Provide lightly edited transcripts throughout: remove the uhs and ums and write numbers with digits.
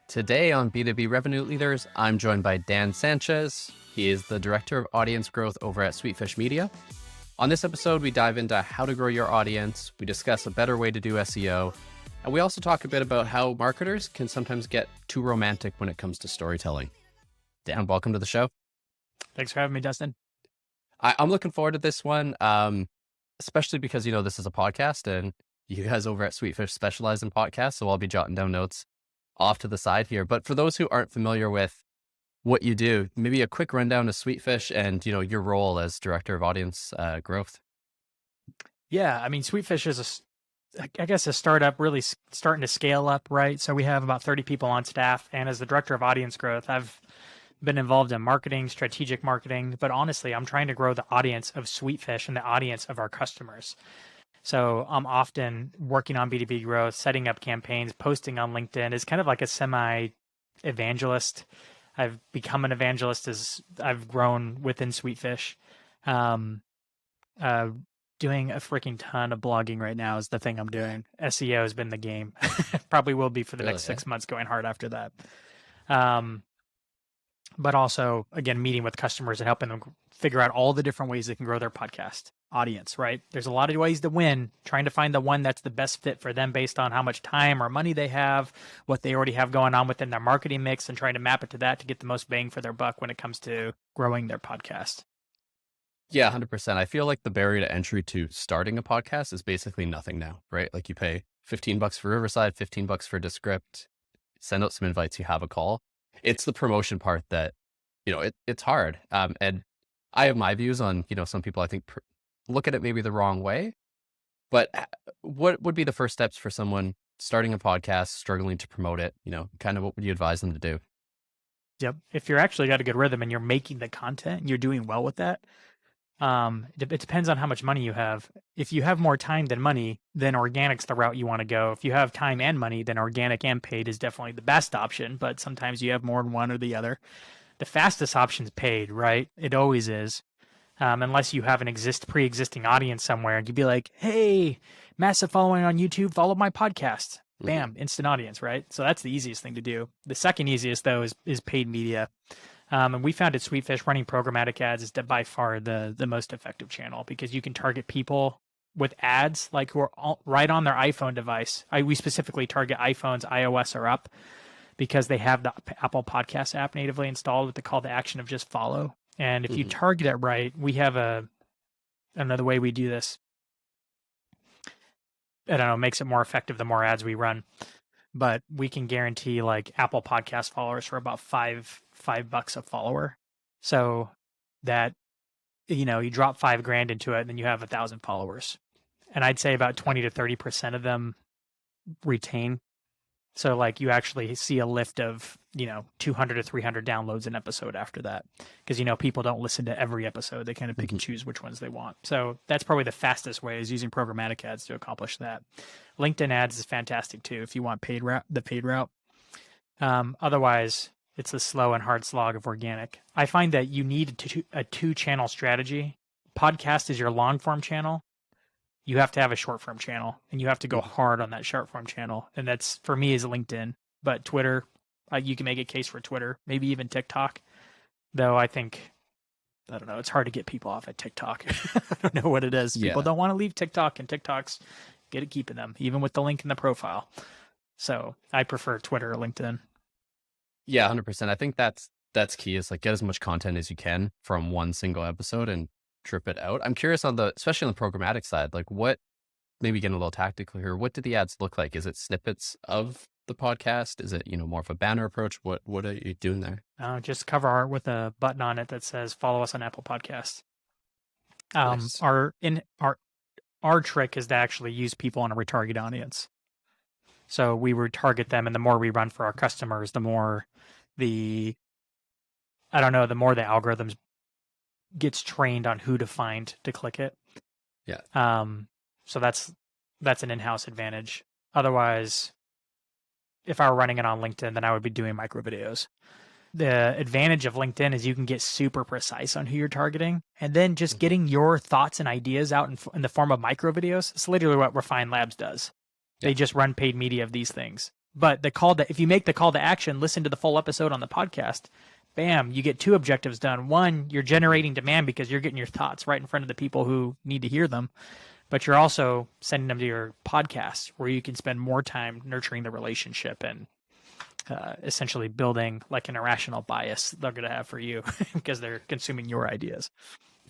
Today on B2B Revenue Leaders, I'm joined by Dan Sanchez. He is the Director of Audience Growth over at Sweetfish Media. On this episode, we dive into how to grow your audience. We discuss a better way to do SEO. And we also talk a bit about how marketers can sometimes get too romantic when it comes to storytelling. Dan, welcome to the show. Thanks for having me, Dustin. I'm looking forward to this one, especially because, this is a podcast and you guys over at Sweetfish specialize in podcasts. So I'll be jotting down notes off to the side here. But for those who aren't familiar with what you do, maybe a quick rundown of Sweetfish and, your role as Director of Audience Growth. Yeah, I mean, Sweetfish is a startup really starting to scale up, right? So we have about 30 people on staff. And as the Director of Audience Growth, I've been involved in marketing, strategic marketing, but honestly, I'm trying to grow the audience of Sweetfish and the audience of our customers. So I'm often working on B2B growth, setting up campaigns, posting on LinkedIn is kind of like a semi-evangelist. I've become an evangelist as I've grown within Sweetfish. Doing a freaking ton of blogging right now is the thing I'm doing. SEO has been the game. Probably will be for the next 6 months, going hard after that. But also, again, meeting with customers and helping them figure out all the different ways they can grow their podcast audience, right? There's a lot of ways to win, trying to find the one that's the best fit for them based on how much time or money they have, what they already have going on within their marketing mix, and trying to map it to that to get the most bang for their buck when it comes to growing their podcast. Yeah, 100%. I feel like the barrier to entry to starting a podcast is basically nothing now, right? Like you pay $15 for Riverside, $15 for Descript, send out some invites, you have a call. It's the promotion part that, it's hard. And I have my views on, some people I think look at it maybe the wrong way, but what would be the first steps for someone starting a podcast, struggling to promote it? Kind of what would you advise them to do? Yep. If you're actually got a good rhythm and you're making the content and you're doing well with that, it depends on how much money you have. If you have more time than money, then organic's the route you want to go. If you have time and money, then organic and paid is definitely the best option, but sometimes you have more than one or the other. The fastest option is paid, right? It always is. Unless you have an pre-existing audience somewhere and you'd be like, hey, massive following on YouTube, follow my podcast. Bam, instant audience, right? So that's the easiest thing to do. The second easiest, though, is paid media. And we found at Sweetfish running programmatic ads is by far the most effective channel because you can target people with ads like who are right on their iPhone device. We specifically target iPhones, iOS or up because they have the Apple Podcast app natively installed with the call to action of just follow. And if you target it right, we have another way we do this. I don't know, makes it more effective the more ads we run. But we can guarantee like Apple Podcast followers for about $5 a follower. So that, you drop $5,000 into it and then you have 1,000 followers. And I'd say about 20 to 30% of them retain. So like you actually see a lift of, 200 to 300 downloads an episode after that. Because, people don't listen to every episode. They kind of pick and choose which ones they want. So that's probably the fastest way is using programmatic ads to accomplish that. LinkedIn ads is fantastic too if you want the paid route. Otherwise, it's the slow and hard slog of organic. I find that you need a two-channel strategy. Podcast is your long-form channel. You have to have a short-form channel, and you have to go hard on that short-form channel. And that's, for me, is LinkedIn. But Twitter, you can make a case for Twitter, maybe even TikTok. Though I don't know, it's hard to get people off at TikTok. I don't know what it is. Yeah. People don't want to leave TikTok, and TikTok's good at keeping them, even with the link in the profile. So I prefer Twitter or LinkedIn. Yeah, 100%. I think that's key is like get as much content as you can from one single episode and trip it out. I'm curious especially on the programmatic side, like what, maybe getting a little tactical here, what do the ads look like? Is it snippets of the podcast? Is it, more of a banner approach? What are you doing there? Just cover art with a button on it that says follow us on Apple Podcasts. Nice. Our trick is to actually use people in a retarget audience. So we retarget them, and the more we run for our customers, the more the algorithms gets trained on who to find to click it. Yeah. So that's an in-house advantage. Otherwise, if I were running it on LinkedIn, then I would be doing micro videos. The advantage of LinkedIn is you can get super precise on who you're targeting, and then just getting your thoughts and ideas out in the form of micro videos. It's literally what Refine Labs does. They just run paid media of these things. But if you make the call to action, listen to the full episode on the podcast, bam, you get two objectives done. One, you're generating demand because you're getting your thoughts right in front of the people who need to hear them. But you're also sending them to your podcast where you can spend more time nurturing the relationship and essentially building like an irrational bias they're going to have for you because they're consuming your ideas.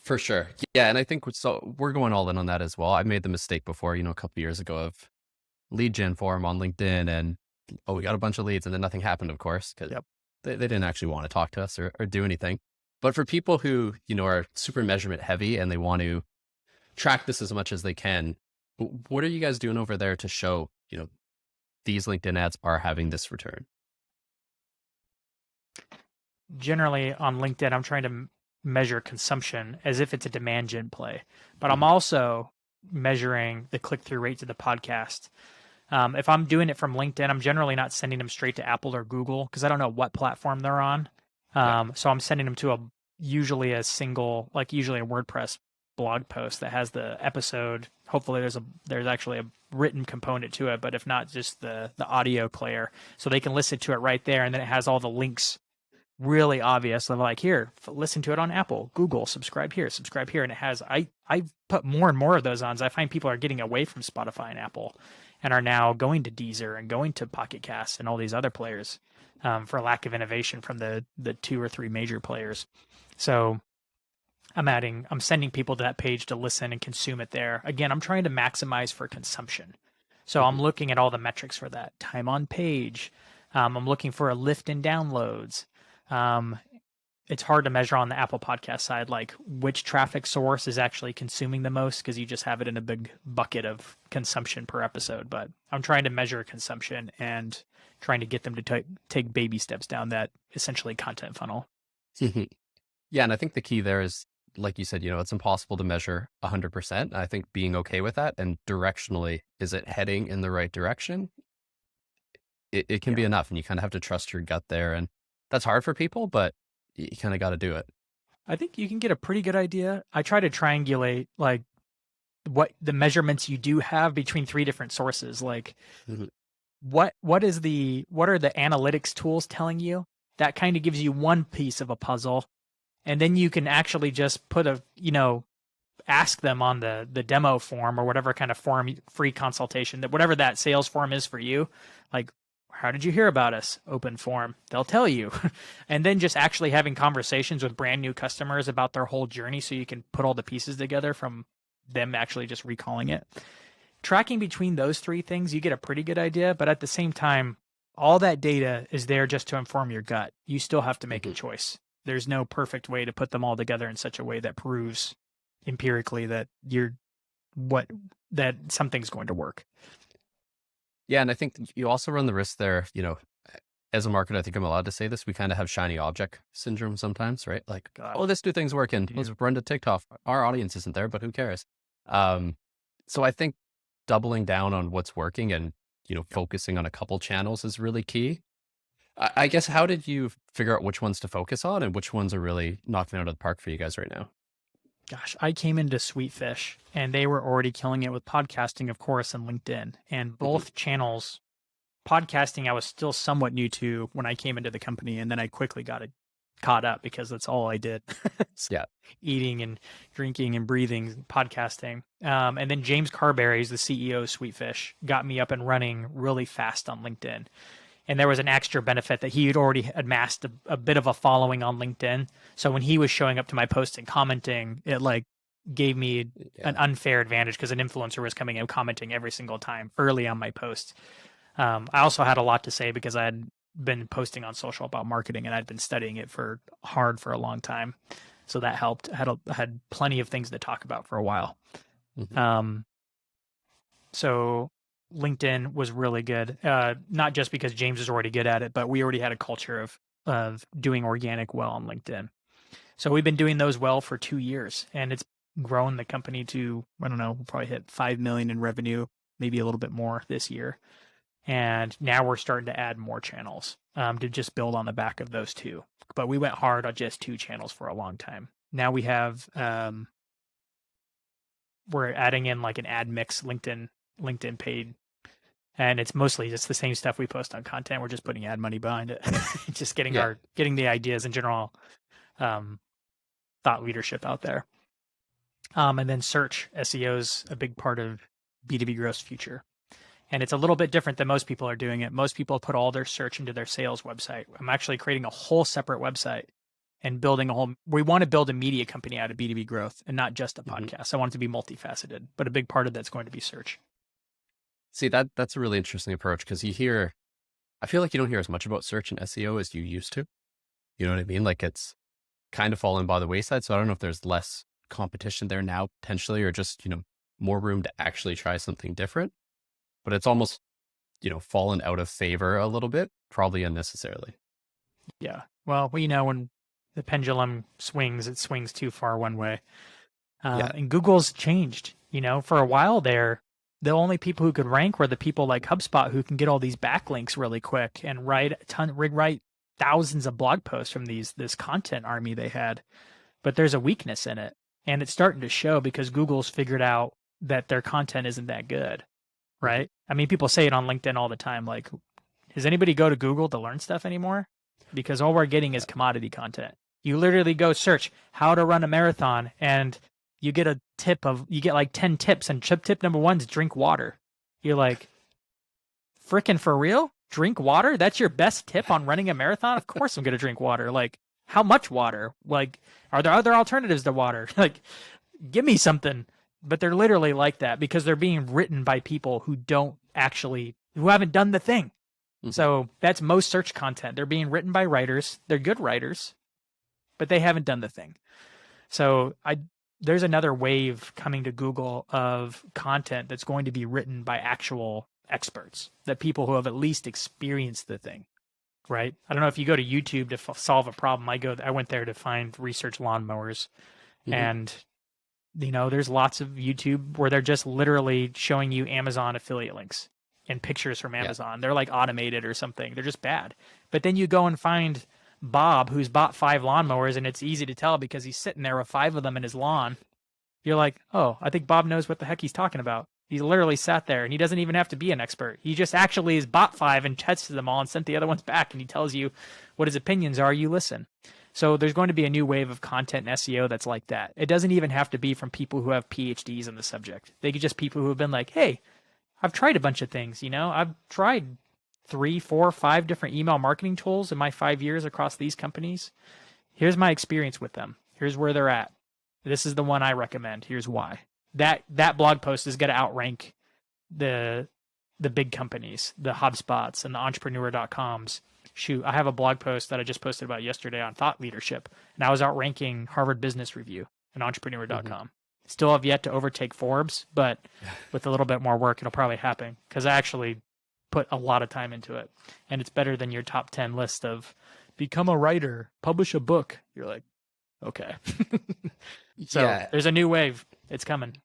For sure. Yeah. And I think we're going all in on that as well. I made the mistake before, a couple of years ago of lead gen form on LinkedIn and, we got a bunch of leads and then nothing happened, of course, because they didn't actually want to talk to us or do anything. But for people who, are super measurement heavy and they want to track this as much as they can, what are you guys doing over there to show, these LinkedIn ads are having this return? Generally on LinkedIn, I'm trying to measure consumption as if it's a demand gen play, but I'm also measuring the click-through rate to the podcast. If I'm doing it from LinkedIn, I'm generally not sending them straight to Apple or Google because I don't know what platform they're on. So I'm sending them to usually a WordPress blog post that has the episode. Hopefully there's actually a written component to it, but if not, just the audio player, so they can listen to it right there. And then it has all the links really obvious. So like, here, listen to it on Apple, Google, subscribe here. And it has, I put more and more of those on. I find people are getting away from Spotify and Apple and are now going to Deezer and going to Pocket Cast and all these other players for lack of innovation from the 2 or 3 major players. So I'm sending people to that page to listen and consume it there. Again, I'm trying to maximize for consumption. So I'm looking at all the metrics for that. Time on page. I'm looking for a lift in downloads. It's hard to measure on the Apple Podcast side, like which traffic source is actually consuming the most because you just have it in a big bucket of consumption per episode. But I'm trying to measure consumption and trying to get them to take baby steps down that essentially content funnel. Yeah. And I think the key there is, like you said, it's impossible to measure 100%. I think being okay with that and directionally, is it heading in the right direction? It can be enough, and you kind of have to trust your gut there. And that's hard for people, but you kind of got to do it. I think you can get a pretty good idea. I try to triangulate like what the measurements you do have between 3 different sources. Like what are the analytics tools telling you? That kind of gives you one piece of a puzzle. And then you can actually just ask them on the demo form or whatever kind of form, free consultation, that whatever that sales form is for you, like, how did you hear about us? Open form. They'll tell you. And then just actually having conversations with brand new customers about their whole journey so you can put all the pieces together from them actually just recalling it. Tracking between those 3 things, you get a pretty good idea. But at the same time, all that data is there just to inform your gut. You still have to make a choice. There's no perfect way to put them all together in such a way that proves empirically that that something's going to work. Yeah. And I think you also run the risk there, as a marketer, I think I'm allowed to say this. We kind of have shiny object syndrome sometimes, right? Like, this new thing's working. Let's run to TikTok. Our audience isn't there, but who cares? So I think doubling down on what's working and, focusing on a couple channels is really key. I guess, how did you figure out which ones to focus on and which ones are really knocking it out of the park for you guys right now? Gosh, I came into Sweetfish and they were already killing it with podcasting, of course, and LinkedIn. And both channels, podcasting, I was still somewhat new to when I came into the company. And then I quickly got it caught up because that's all I did. Eating and drinking and breathing, podcasting. And then James Carberry's the CEO of Sweetfish, got me up and running really fast on LinkedIn. And there was an extra benefit that he had already amassed a bit of a following on LinkedIn. So when he was showing up to my post and commenting, it like gave me an unfair advantage because an influencer was coming and commenting every single time early on my post. I also had a lot to say because I had been posting on social about marketing and I'd been studying it hard for a long time. So that helped. I had plenty of things to talk about for a while. So LinkedIn was really good, not just because James is already good at it, but we already had a culture of doing organic well on LinkedIn. So we've been doing those well for 2 years, and it's grown the company to, I don't know, we'll probably hit 5 million in revenue, maybe a little bit more this year. And now we're starting to add more channels to just build on the back of those 2. But we went hard on just 2 channels for a long time. Now we have, we're adding in like an ad mix LinkedIn paid And it's mostly just the same stuff we post on content. We're just putting ad money behind it, just getting getting the ideas and general thought leadership out there. And then search SEO is a big part of B2B Growth's future. And it's a little bit different than most people are doing it. Most people put all their search into their sales website. I'm actually creating a whole separate website and building we want to build a media company out of B2B Growth and not just a podcast. I want it to be multifaceted, but a big part of that's going to be search. See, that's a really interesting approach, because I feel like you don't hear as much about search and SEO as you used to. You know what I mean? Like, it's kind of fallen by the wayside. So I don't know if there's less competition there now potentially, or just, more room to actually try something different. But it's almost, fallen out of favor a little bit, probably unnecessarily. Yeah. Well, when the pendulum swings, it swings too far one way. And Google's changed. For a while there, the only people who could rank were the people like HubSpot, who can get all these backlinks really quick and write thousands of blog posts from this content army they had. But there's a weakness in it, and it's starting to show because Google's figured out that their content isn't that good, right? I mean, people say it on LinkedIn all the time. Like, does anybody go to Google to learn stuff anymore? Because all we're getting is commodity content. You literally go search how to run a marathon, and you get like 10 tips, and tip number 1 is drink water. You're like, frickin' for real? Drink water? That's your best tip on running a marathon? Of course I'm going to drink water. Like, how much water? Like, are there other alternatives to water? Like, give me something. But they're literally like that because they're being written by people who haven't done the thing. Mm-hmm. So that's most search content. They're being written by writers. They're good writers, but they haven't done the thing. So there's another wave coming to Google of content that's going to be written by actual experts, that people who have at least experienced the thing, right? I don't know if you go to YouTube to solve a problem. I went there to find research lawnmowers, and there's lots of YouTube where they're just literally showing you Amazon affiliate links and pictures from Amazon. Yeah. They're like automated or something. They're just bad. But then you go and find Bob, who's bought 5 lawnmowers, and it's easy to tell because he's sitting there with 5 of them in his lawn. You're like, oh, I think Bob knows what the heck he's talking about. He's literally sat there, and he doesn't even have to be an expert. He just actually has bought 5 and tested them all and sent the other ones back, and he tells you what his opinions are. You listen. So there's going to be a new wave of content and SEO that's like that. It doesn't even have to be from people who have PhDs in the subject. They could just people who have been like, hey, I've tried a bunch of things. I've tried 3, 4, 5 different email marketing tools in my 5 years across these companies. Here's my experience with them. Here's where they're at. This is the one I recommend. Here's why. That blog post is going to outrank the big companies, the HubSpots and the entrepreneur.coms. Shoot, I have a blog post that I just posted about yesterday on thought leadership, and I was outranking Harvard Business Review and entrepreneur.com. Still have yet to overtake Forbes, but with a little bit more work, it'll probably happen because I actually put a lot of time into it, and it's better than your top 10 list of become a writer, publish a book. You're like, okay. So there's a new wave. It's coming.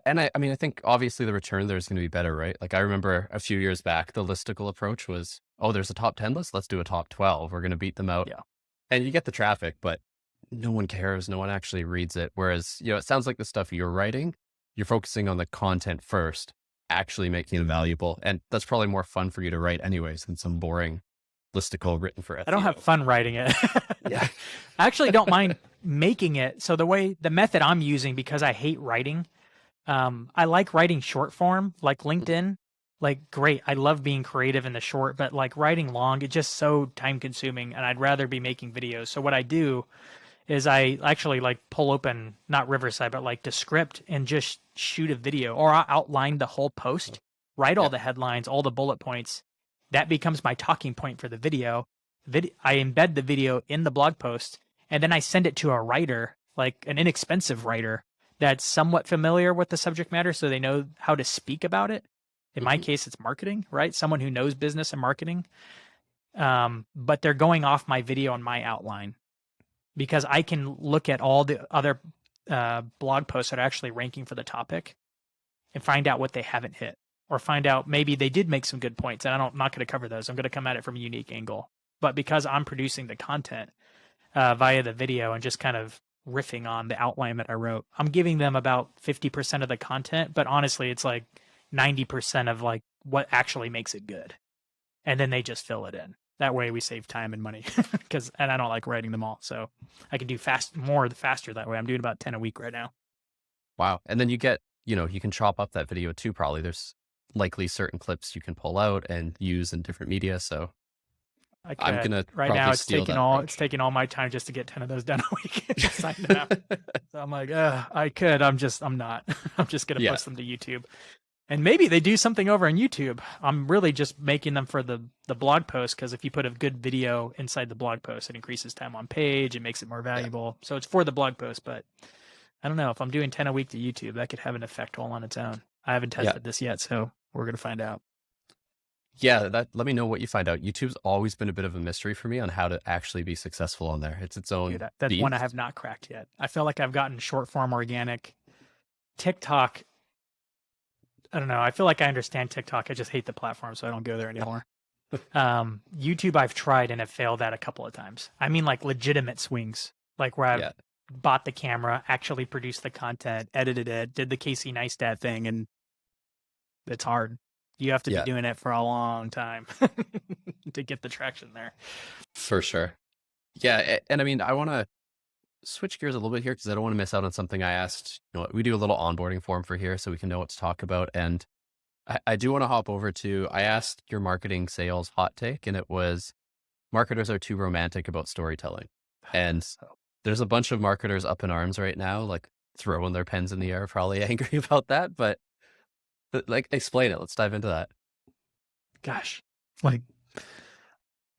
And I mean, I think obviously the return there is going to be better, right? Like, I remember a few years back, the listicle approach was, oh, there's a top 10 list. Let's do a top 12. We're going to beat them out. Yeah. And you get the traffic, but no one cares. No one actually reads it. Whereas, it sounds like the stuff you're writing, you're focusing on the content first, actually making it valuable. And that's probably more fun for you to write anyways than some boring listicle written for SEO. I don't have fun writing it. Yeah. I actually don't mind making it. So the method I'm using, because I hate writing, I like writing short form, like LinkedIn. Like, great. I love being creative in the short, but like writing long, it's just so time consuming, and I'd rather be making videos. So what I do is I actually like pull open, not Riverside, but like Descript and just shoot a video, or I'll outline the whole post, write all the headlines, all the bullet points. That becomes my talking point for the video. I embed the video in the blog post, and then I send it to a writer, like an inexpensive writer that's somewhat familiar with the subject matter, so they know how to speak about it. In my case, it's marketing, right? Someone who knows business and marketing. But they're going off my video and my outline, because I can look at all the other blog posts that are actually ranking for the topic and find out what they haven't hit, or find out maybe they did make some good points, and I'm not going to cover those. I'm going to come at it from a unique angle. But because I'm producing the content via the video and just kind of riffing on the outline that I wrote, I'm giving them about 50% of the content, but honestly, it's like 90% of like what actually makes it good. And then they just fill it in. That way we save time and money and I don't like writing them all. So I can do more faster that way. I'm doing about 10 a week right now. Wow. And then you get, you can chop up that video too, probably. There's likely certain clips you can pull out and use in different media. So I'm going to right now it's taking all my time just to get 10 of those done a week. So I'm like, I'm not. I'm just going to post them to YouTube. And maybe they do something over on YouTube. I'm really just making them for the blog post, because if you put a good video inside the blog post, it increases time on page. It makes it more valuable. So it's for the blog post, but I don't know. If I'm doing 10 a week to YouTube, that could have an effect all on its own. I haven't tested this yet, so we're going to find out. Yeah, let me know what you find out. YouTube's always been a bit of a mystery for me on how to actually be successful on there. It's its own that's beast. One I have not cracked yet. I feel like I've gotten short form organic. TikTok, I don't know. I feel like I understand TikTok. I just hate the platform, so I don't go there anymore. YouTube I've tried and have failed at a couple of times. I mean, like legitimate swings, like where I've bought the camera, actually produced the content, edited it, did the Casey Neistat thing, and it's hard. You have to be doing it for a long time to get the traction there. For sure. Yeah. And I mean, I want to switch gears a little bit here because I don't want to miss out on something I asked. We do a little onboarding form for here so we can know what to talk about. And I do want to hop over to, I asked your marketing sales hot take, and it was marketers are too romantic about storytelling. And there's a bunch of marketers up in arms right now, like throwing their pens in the air, probably angry about that. But like, explain it. Let's dive into that. Gosh, like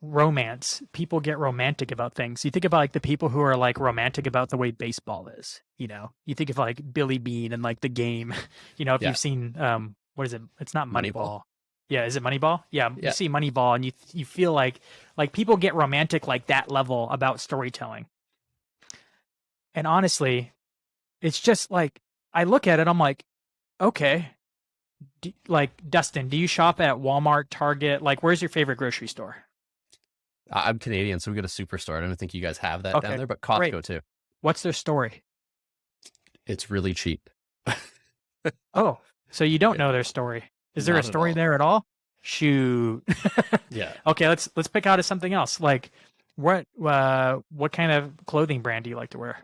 romance. People get romantic about things. You think about like the people who are like romantic about the way baseball is, you think of like Billy Bean and like the game, if you've seen, what is it? It's not Moneyball. Yeah. Is it Moneyball? Yeah. You see Moneyball and you feel like people get romantic like that level about storytelling. And honestly, it's just like, I look at it, I'm like, okay, like Dustin, do you shop at Walmart, Target? Like, where's your favorite grocery store? I'm Canadian, so we got a superstore. I don't think you guys have that down there, but Costco too. What's their story? It's really cheap. Oh, so you don't know their story. Is there a story there at all? Shoot. Yeah. Okay, let's pick out something else. Like what kind of clothing brand do you like to wear?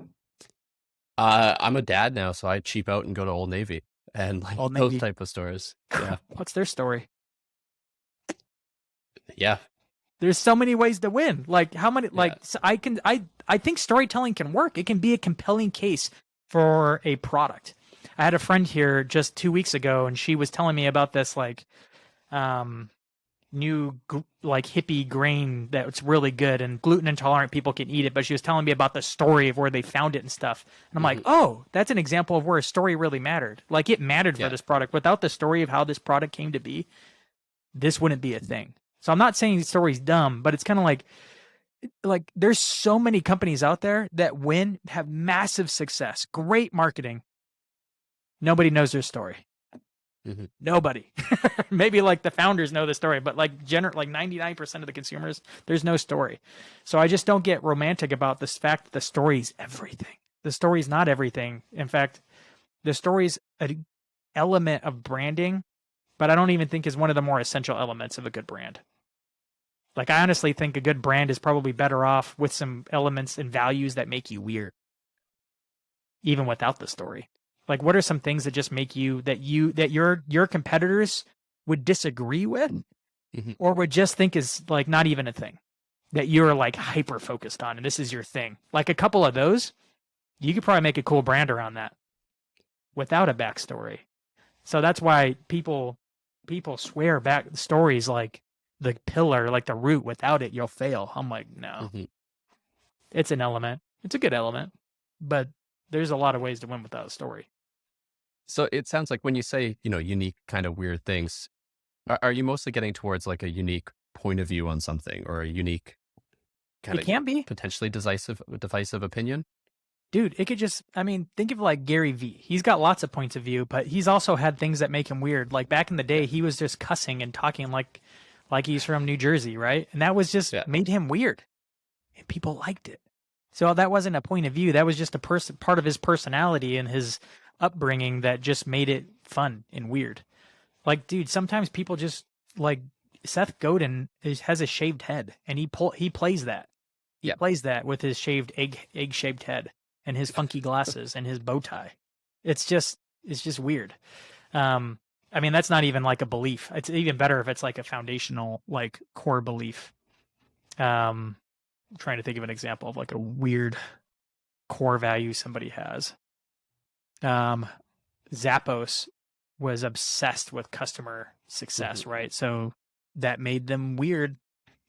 I'm a dad now, so I cheap out and go to Old Navy and like those type of stores. Yeah. What's their story? Yeah. There's so many ways to win. Like how many, so I think storytelling can work. It can be a compelling case for a product. I had a friend here just 2 weeks ago, and she was telling me about this like new like hippie grain that's really good, and gluten intolerant people can eat it. But she was telling me about the story of where they found it and stuff. And I'm like, oh, that's an example of where a story really mattered. Like it mattered for this product. Without the story of how this product came to be, this wouldn't be a thing. So I'm not saying the story's dumb, but it's kind of like there's so many companies out there that have massive success, great marketing. Nobody knows their story. Mm-hmm. Nobody. Maybe like the founders know the story, but like 99% of the consumers, there's no story. So I just don't get romantic about this fact that the story's everything. The story's not everything. In fact, the story's an element of branding, but I don't even think is one of the more essential elements of a good brand. Like I honestly think a good brand is probably better off with some elements and values that make you weird, even without the story. Like what are some things that just make you that your competitors would disagree with, or would just think is like not even a thing that you're like hyper focused on, and this is your thing. Like a couple of those, you could probably make a cool brand around that without a backstory. So that's why people swear back stories like the pillar, like the root. Without it, you'll fail. I'm like, no. It's an element. It's a good element, but there's a lot of ways to win without a story. So it sounds like when you say, unique kind of weird things, are you mostly getting towards like a unique point of view on something, or a unique kind it can be potentially divisive opinion? Dude, it could just, think of like Gary Vee. He's got lots of points of view, but he's also had things that make him weird. Like back in the day, he was just cussing and talking like he's from New Jersey, right? And that was just made him weird. And people liked it. So that wasn't a point of view. That was just a part of his personality and his upbringing that just made it fun and weird. Like, dude, sometimes people just like Seth Godin has a shaved head, and he plays that. He plays that with his shaved egg shaped head and his funky glasses and his bow tie. It's just weird. I mean, that's not even like a belief. It's even better if it's like a foundational, like core belief. I'm trying to think of an example of like a weird core value somebody has. Zappos was obsessed with customer success, right? So that made them weird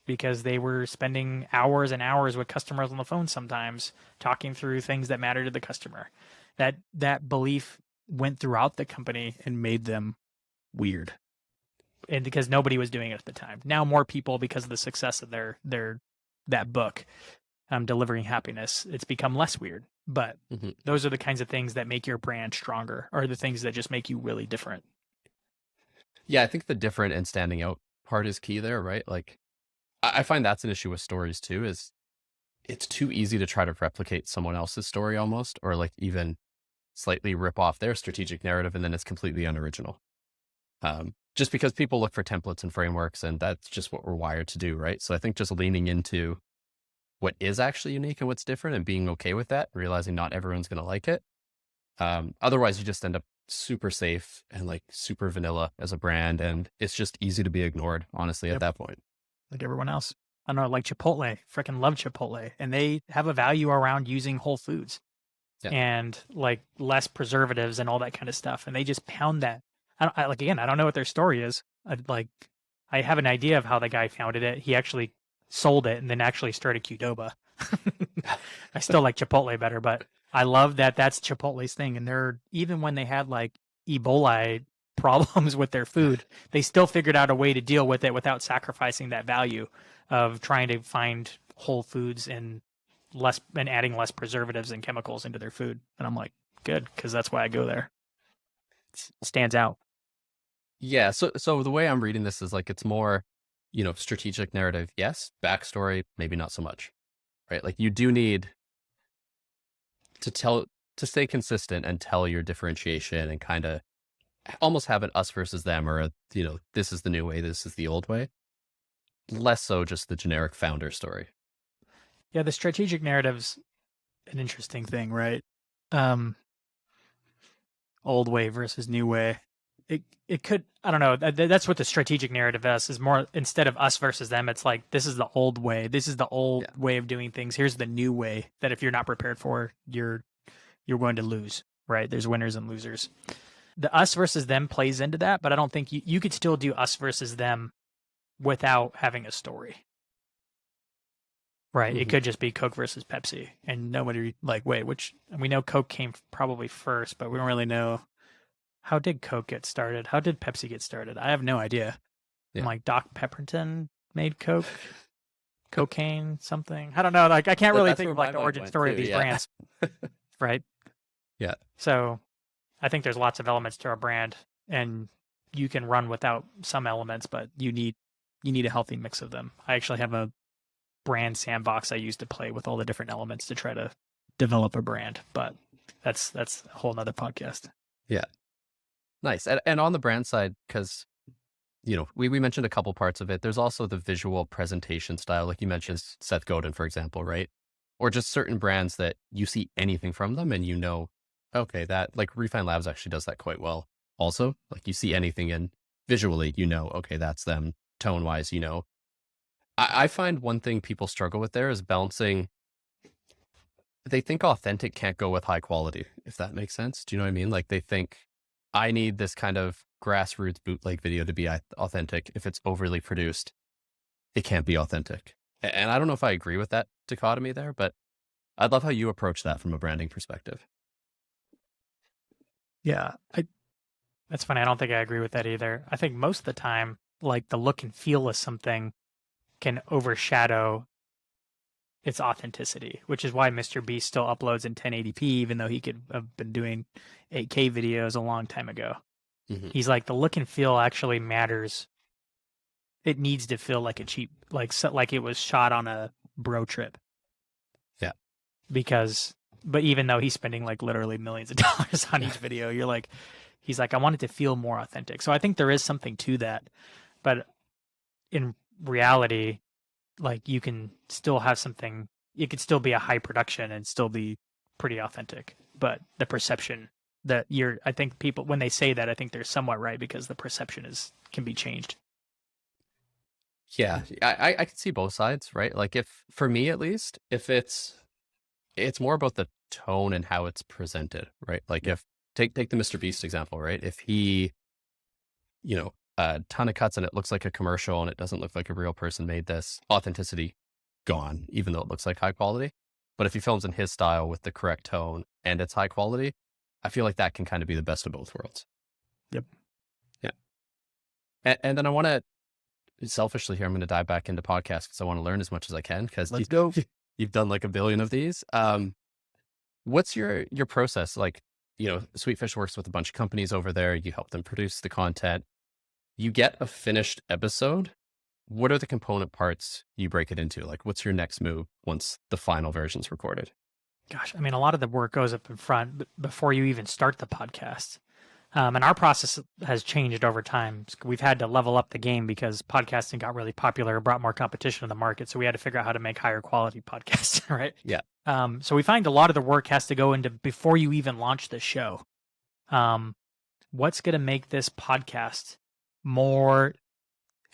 because they were spending hours and hours with customers on the phone sometimes talking through things that matter to the customer. That belief went throughout the company and made them weird. And because nobody was doing it at the time. Now more people, because of the success of that book, Delivering Happiness, it's become less weird. But those are the kinds of things that make your brand stronger, or the things that just make you really different. Yeah, I think the different and standing out part is key there, right? Like, I find that's an issue with stories too, is it's too easy to try to replicate someone else's story almost, or like even slightly rip off their strategic narrative, and then it's completely unoriginal. Just because people look for templates and frameworks, and that's just what we're wired to do, right? So I think just leaning into what is actually unique and what's different and being okay with that, realizing not everyone's going to like it. Otherwise, you just end up super safe and like super vanilla as a brand, and it's just easy to be ignored, honestly, at that point. Like everyone else. I don't know, like Chipotle, freaking love Chipotle. And they have a value around using whole foods and like less preservatives and all that kind of stuff. And they just pound that. I don't know what their story is. I have an idea of how the guy founded it. He actually sold it and then actually started Qdoba. I still like Chipotle better, but I love that that's Chipotle's thing. And even when they had like Ebola problems with their food, they still figured out a way to deal with it without sacrificing that value of trying to find whole foods and adding less preservatives and chemicals into their food. And I'm like, good, because that's why I go there. It stands out. Yeah. So the way I'm reading this is like, it's more, strategic narrative. Yes. Backstory, maybe not so much, right? Like you do need to stay consistent and tell your differentiation and kind of almost have an us versus them, or this is the new way, this is the old way. Less so just the generic founder story. Yeah, the strategic narrative's an interesting thing, right? Old way versus new way. It could, I don't know. That's what the strategic narrative is more, instead of us versus them. It's like, this is the old way. This is the old way of doing things. Here's the new way that if you're not prepared for, you're going to lose, right? There's winners and losers. The us versus them plays into that, but I don't think you could still do us versus them without having a story. Right. It could just be Coke versus Pepsi, and nobody wait, we know Coke came probably first, but we don't really know, how did Coke get started? How did Pepsi get started? I have no idea. Yeah. I'm like, Doc Pepperton made Coke, cocaine, something. I don't know. Like, I can't really think of the origin story of these brands. Right. Yeah. So I think there's lots of elements to our brand, and you can run without some elements, but you need a healthy mix of them. I actually have a brand sandbox I use to play with all the different elements to try to develop a brand, but that's a whole nother podcast. Yeah. Nice. And on the brand side, because, we mentioned a couple parts of it. There's also the visual presentation style. Like you mentioned Seth Godin, for example, right? Or just certain brands that you see anything from them and okay, that like Refine Labs actually does that quite well. Also, like you see anything in visually, okay, that's them. Tone wise, I find one thing people struggle with there is balancing. They think authentic can't go with high quality, if that makes sense. Do you know what I mean? Like they think I need this kind of grassroots bootleg video to be authentic. If it's overly produced, it can't be authentic. And I don't know if I agree with that dichotomy there, but I'd love how you approach that from a branding perspective. Yeah, that's funny. I don't think I agree with that either. I think most of the time, like the look and feel of something can overshadow its authenticity, which is why Mr. Beast still uploads in 1080p, even though he could have been doing 8K videos a long time ago. He's like, the look and feel actually matters. It needs to feel like a cheap, like it was shot on a bro trip. Yeah. But even though he's spending like literally millions of dollars on each video, you're like, He's like, I want it to feel more authentic. So I think there is something to that. But in reality, like you can still have something, it could still be a high production and still be pretty authentic. But the perception that I think people, when they say that, I think they're somewhat right because the perception can be changed. Yeah, I can see both sides, right? Like for me at least, if it's more about the tone and how it's presented, right? Like if take the Mr. Beast example, right? If he, a ton of cuts and it looks like a commercial and it doesn't look like a real person made this, authenticity gone, even though it looks like high quality. But if he films in his style with the correct tone and it's high quality, I feel like that can kind of be the best of both worlds. Yep. Yeah. And then I want to, selfishly here, I'm going to dive back into podcasts because I want to learn as much as I can because you've done like a billion of these. What's your process? Like, Sweetfish works with a bunch of companies over there. You help them produce the content. You get a finished episode. What are the component parts you break it into? Like, what's your next move once the final version's recorded? Gosh, I mean, a lot of the work goes up in front before you even start the podcast. And our process has changed over time. We've had to level up the game because podcasting got really popular, brought more competition to the market. So we had to figure out how to make higher quality podcasts, right? Yeah. So we find a lot of the work has to go into before you even launch the show. What's going to make this podcast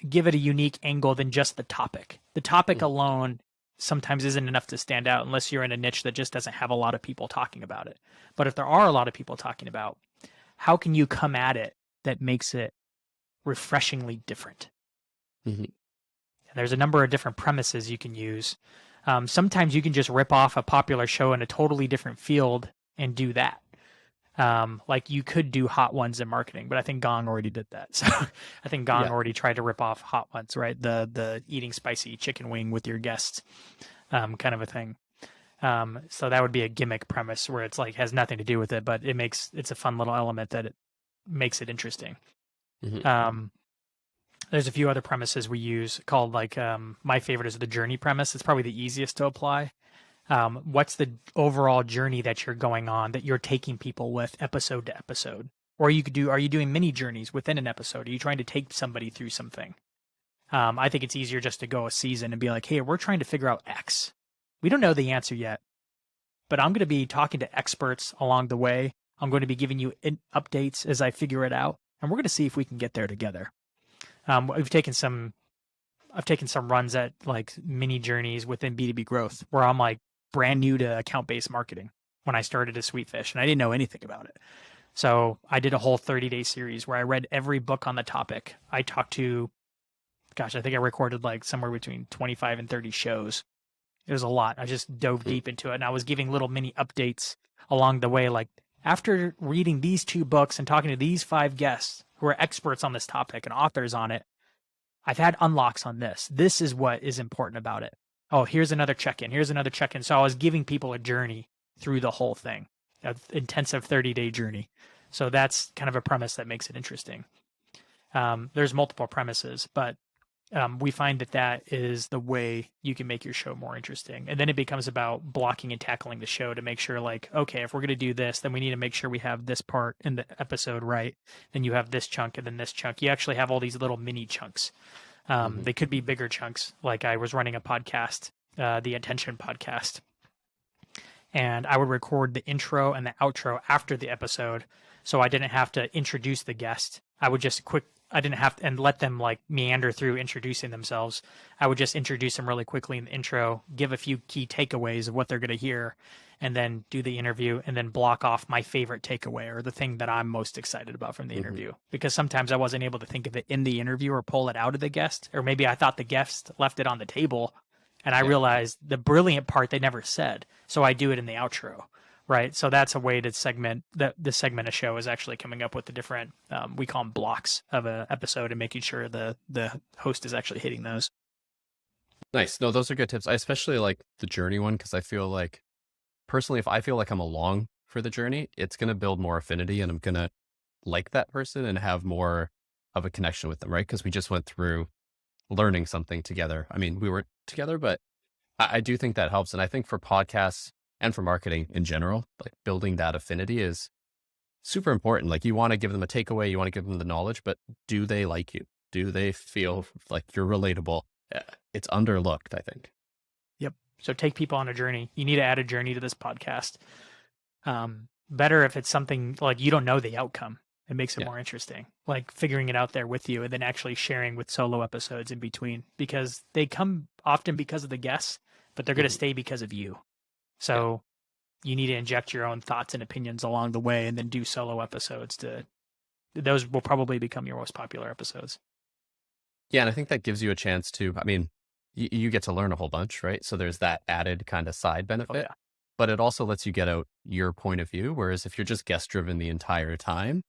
give it a unique angle than just the topic? The topic alone sometimes isn't enough to stand out unless you're in a niche that just doesn't have a lot of people talking about it. But if there are a lot of people talking about, how can you come at it that makes it refreshingly different? Mm-hmm. And there's a number of different premises you can use. Sometimes you can just rip off a popular show in a totally different field and do that. Like you could do Hot Ones in marketing, but I think Gong already did that. So I think Gong already tried to rip off Hot Ones, right? The eating spicy chicken wing with your guests, kind of a thing. So that would be a gimmick premise where it's like has nothing to do with it, but it's a fun little element that it makes it interesting. Mm-hmm. There's a few other premises we use called like my favorite is the journey premise. It's probably the easiest to apply. What's the overall journey that you're going on that you're taking people with episode to episode? Or are you doing mini journeys within an episode? Are you trying to take somebody through something? I think it's easier just to go a season and be like, hey, we're trying to figure out X. We don't know the answer yet, but I'm going to be talking to experts along the way. I'm going to be giving you updates as I figure it out, and we're going to see if we can get there together. I've taken some runs at like mini journeys within B2B Growth where I'm like brand new to account-based marketing when I started at Sweetfish, and I didn't know anything about it. So I did a whole 30-day series where I read every book on the topic. I talked to, I think I recorded like somewhere between 25 and 30 shows. It was a lot. I just dove deep into it, and I was giving little mini updates along the way. Like after reading these 2 books and talking to these 5 guests who are experts on this topic and authors on it, I've had unlocks on this. This is what is important about it. Oh, here's another check-in. Here's another check-in. So I was giving people a journey through the whole thing, an intensive 30-day journey. So that's kind of a premise that makes it interesting. There's multiple premises, but we find that is the way you can make your show more interesting. And then it becomes about blocking and tackling the show to make sure like, okay, if we're going to do this, then we need to make sure we have this part in the episode right. Then you have this chunk and then this chunk. You actually have all these little mini chunks. They could be bigger chunks. Like I was running a podcast, the Attention podcast, and I would record the intro and the outro after the episode. So I didn't have to introduce the guest. I didn't have to, and let them like meander through introducing themselves. I would just introduce them really quickly in the intro, give a few key takeaways of what they're going to hear, and then do the interview and then block off my favorite takeaway or the thing that I'm most excited about from the interview. Because sometimes I wasn't able to think of it in the interview or pull it out of the guest, or maybe I thought the guest left it on the table and I realized the brilliant part they never said. So I do it in the outro. Right. So that's a way to segment the segment a show is actually coming up with the different, we call them blocks of an episode and making sure the host is actually hitting those. Nice. No, those are good tips. I especially like the journey one because I feel like personally, if I feel like I'm along for the journey, it's going to build more affinity and I'm going to like that person and have more of a connection with them. Right. Because we just went through learning something together. I mean, we weren't together, but I do think that helps. And I think for podcasts, and for marketing in general, like building that affinity is super important. Like you want to give them a takeaway, you want to give them the knowledge, but do they like you? Do they feel like you're relatable? It's underlooked, I think. Yep. So take people on a journey. You need to add a journey to this podcast. Better if it's something like you don't know the outcome. It makes it more interesting, like figuring it out there with you and then actually sharing with solo episodes in between, because they come often because of the guests, but they're going to stay because of you. So you need to inject your own thoughts and opinions along the way and then do solo episodes those will probably become your most popular episodes. Yeah. And I think that gives you a chance to, I mean, you get to learn a whole bunch, right? So there's that added kind of side benefit, but it also lets you get out your point of view. Whereas if you're just guest driven the entire time,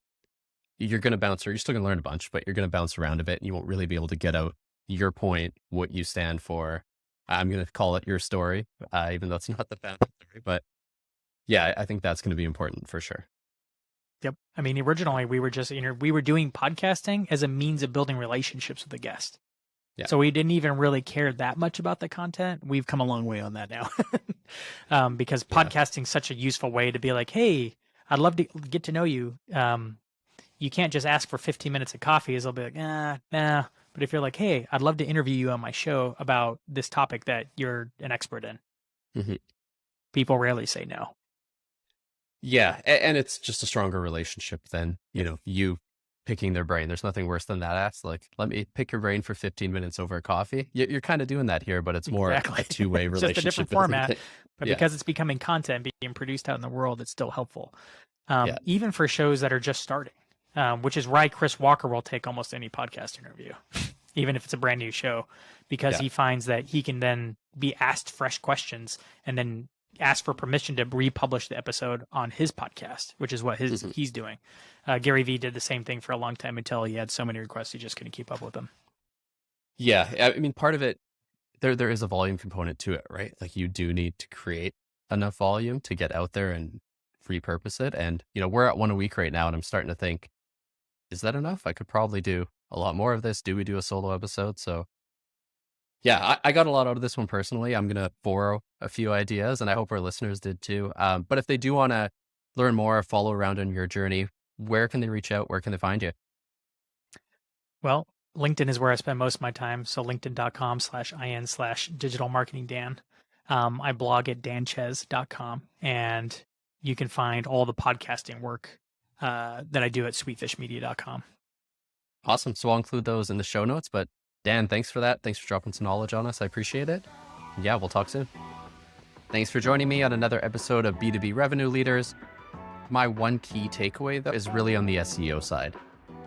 you're going to bounce, or you're still going to learn a bunch, but you're going to bounce around a bit and you won't really be able to get out your point, what you stand for. I'm going to call it your story, even though it's not the founding story, but yeah, I think that's going to be important for sure. Yep. I mean, originally we were just, we were doing podcasting as a means of building relationships with the guest. Yeah. So we didn't even really care that much about the content. We've come a long way on that now because podcasting is such a useful way to be like, hey, I'd love to get to know you. You can't just ask for 15 minutes of coffee, as they'll be like, nah. But if you're like, hey, I'd love to interview you on my show about this topic that you're an expert in, people rarely say no. Yeah. And it's just a stronger relationship than, you picking their brain. There's nothing worse than that. Ask like, let me pick your brain for 15 minutes over a coffee. You're kind of doing that here, but it's more a two-way relationship. Just a different format, but because it's becoming content being produced out in the world, it's still helpful. Even for shows that are just starting. Which is why Chris Walker will take almost any podcast interview, even if it's a brand new show, because he finds that he can then be asked fresh questions and then ask for permission to republish the episode on his podcast, which is what he's doing. Gary Vee did the same thing for a long time until he had so many requests, he just couldn't keep up with them. Yeah. I mean, part of it, there is a volume component to it, right? Like you do need to create enough volume to get out there and repurpose it. And, we're at 1 a week right now, and I'm starting to think, is that enough? I could probably do a lot more of this. Do we do a solo episode? So yeah, I got a lot out of this one personally. I'm going to borrow a few ideas, and I hope our listeners did too. But if they do want to learn more, follow around on your journey, where can they reach out? Where can they find you? Well, LinkedIn is where I spend most of my time. So linkedin.com/in/digitalmarketingdan. I blog at danchez.com, and you can find all the podcasting work that I do at sweetfishmedia.com. Awesome. So I'll include those in the show notes, but Dan, thanks for that. Thanks for dropping some knowledge on us. I appreciate it. Yeah, we'll talk soon. Thanks for joining me on another episode of B2B Revenue Leaders. My one key takeaway though is really on the SEO side.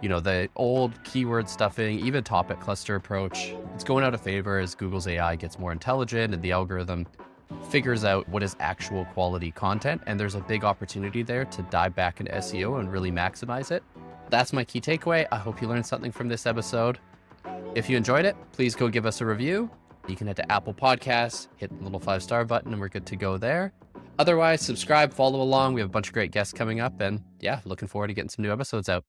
The old keyword stuffing, even topic cluster approach, it's going out of favor as Google's AI gets more intelligent and the algorithm figures out what is actual quality content, and there's a big opportunity there to dive back into SEO and really maximize it. That's my key takeaway. I hope you learned something from this episode. If you enjoyed it, please go give us a review. You can head to Apple Podcasts, hit the little 5-star button, and we're good to go there. Otherwise, subscribe, follow along. We have a bunch of great guests coming up, and looking forward to getting some new episodes out.